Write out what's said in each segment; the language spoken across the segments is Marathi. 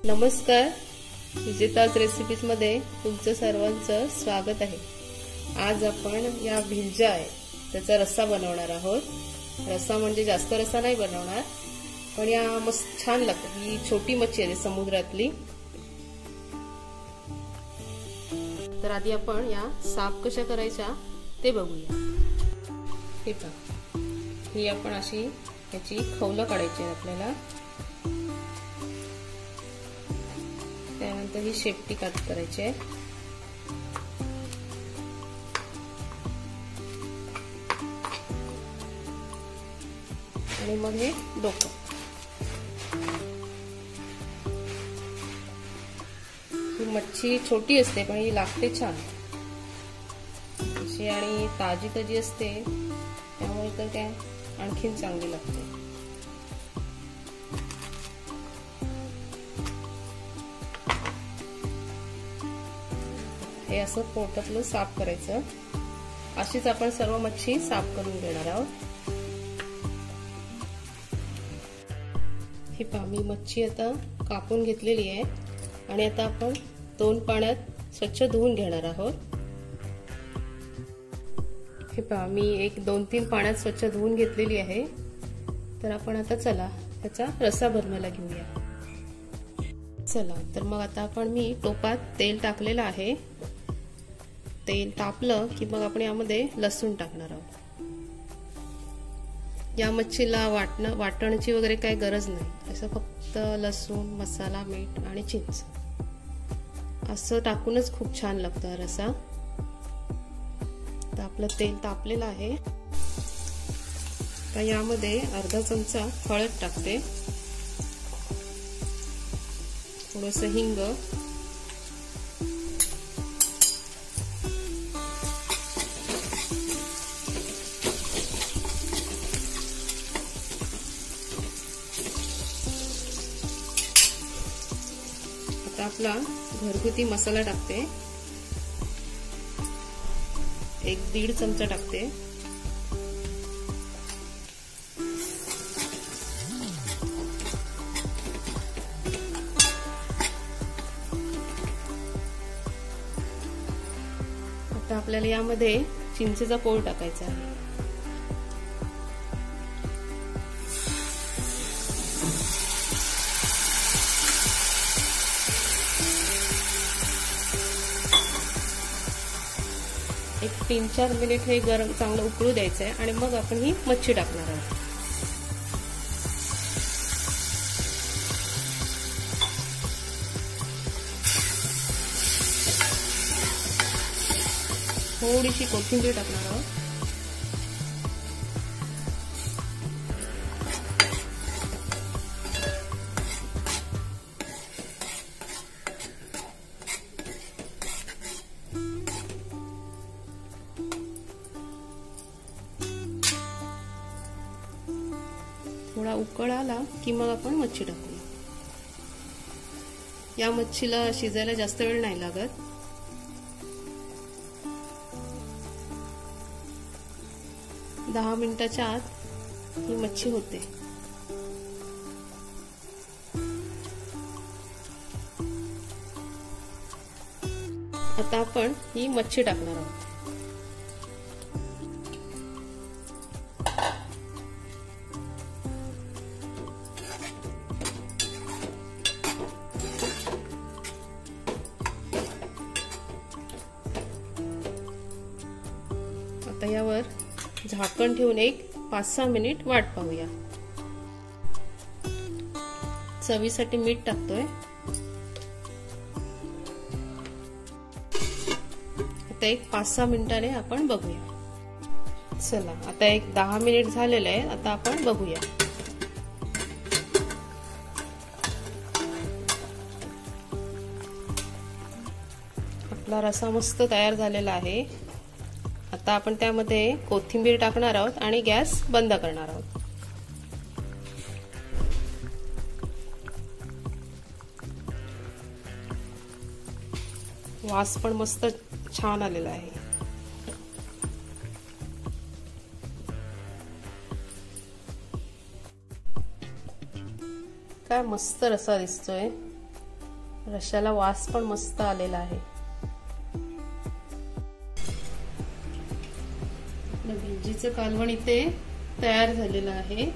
नमस्कार, विजेताज रेसिपीज मध्ये तुमचं सर्वांचं स्वागत आहे। आज आपण या भिलजा आहे त्याचा रस्सा बनवणार आहोत। रस्सा म्हणजे जास्त रस्सा नाही बनवणार, पण या मस्त छान लागते। ही छोटी मच्छी आहे समुद्रातली। तर आधी आपण या साफ कशा करायच्या ते बघूया। हे पहा, ही आपण अशी याची खवलं काढायची आहे आपल्याला। त्यानंतर ही शेपटी कट करायची आहे। आणि मग हे डोकं। ही मच्छी छोटी असते पण ही लागते छान अशी, आणि ताजी असते त्यामुळे तर काय आणखीन चांगली लागते। हे असं पोटातलं साफ करायचं। अशीच आपण सर्व मच्छी साफ करून घेणार आहोत। ही पहा, मी मच्छी आता कापून घेतलेली आहे आणि आता आपण 2 पाण्यात स्वच्छ धुवून घेणार आहोत। हे पहा, मी 2-3 पाण्यात स्वच्छ धुवून घेतलेली आहे। तर आपण आता चला त्याचा रस्सा बनवायला घेऊया। चला, तर मग आता मी टोपात तेल टाकलेलं आहे। तेल तापलं की मग आपण यामध्ये लसूण टाकणार आहोत। या मच्छीला वाटणची वगैरे काही गरज नाही, असं फक्त लसूण, मसाला, मीठ आणि चिंच असं टाकूनच खूप छान लागतं रस्सा। तर आपलं तेल तापलेलं आहे। तर यामध्ये अर्धा चमचा हळद टाकते, थोडंसं हिंग, आपला घरगुती मसाला टाकते, 1-1.5 चमचा टाकते। आता आपल्याला यामध्ये चिंचेचा पोळ टाकायचा आहे। एक 3-4 मिनिट हे गरम चांगलं उकळू द्यायचं आहे आणि मग आपण ही मच्छी टाकणार आहोत। थोडीशी कोथिंबीर टाकणार आहोत। थोडा उकळ आला की मग आपण मच्छी टाकूया। या मच्छीला शिजायला जास्त वेळ नाही लागत। दहा मिनिटाच्या आत ही मच्छी होते। आता आपण ही मच्छी टाकणार आहोत। आता यावर झाकण ठेवून एक 5-6 मिनिट वाट पाहूया। चवीसाठी मीठ टाकतोय। आता एक 5-6 मिनिटाने आपण बघूया। चला, आता एक 10 मिनिट झालेले आहे। आता आपण बघूया। आपला रस्सा मस्त तयार झालेला आहे। आता आपण त्यामध्ये कोथिंबीर टाकणार आहोत आणि गॅस बंद करणार आहोत। वास पण मस्त छान आलेला आहे। काय मस्त रस्सा दिसतोय। रश्श्याला वास पण मस्त आलेला आहे। भेंडीचं कालवण इथे तयार झालेलं आहे।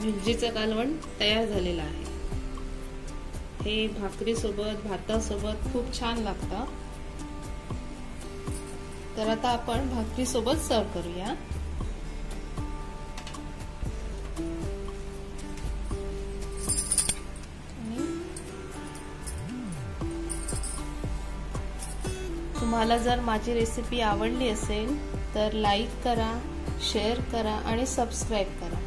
भेंडीचं कालवण तयार झालेलं आहे। हे भाकरी सोबत भातासोबत खूप छान लागतं। तर आता आपण भाकरी सोबत सर्व करूया। तुम्हाला जर माझी रेसिपी आवडली असेल तर लाईक करा, शेअर करा आणि सबस्क्राईब करा।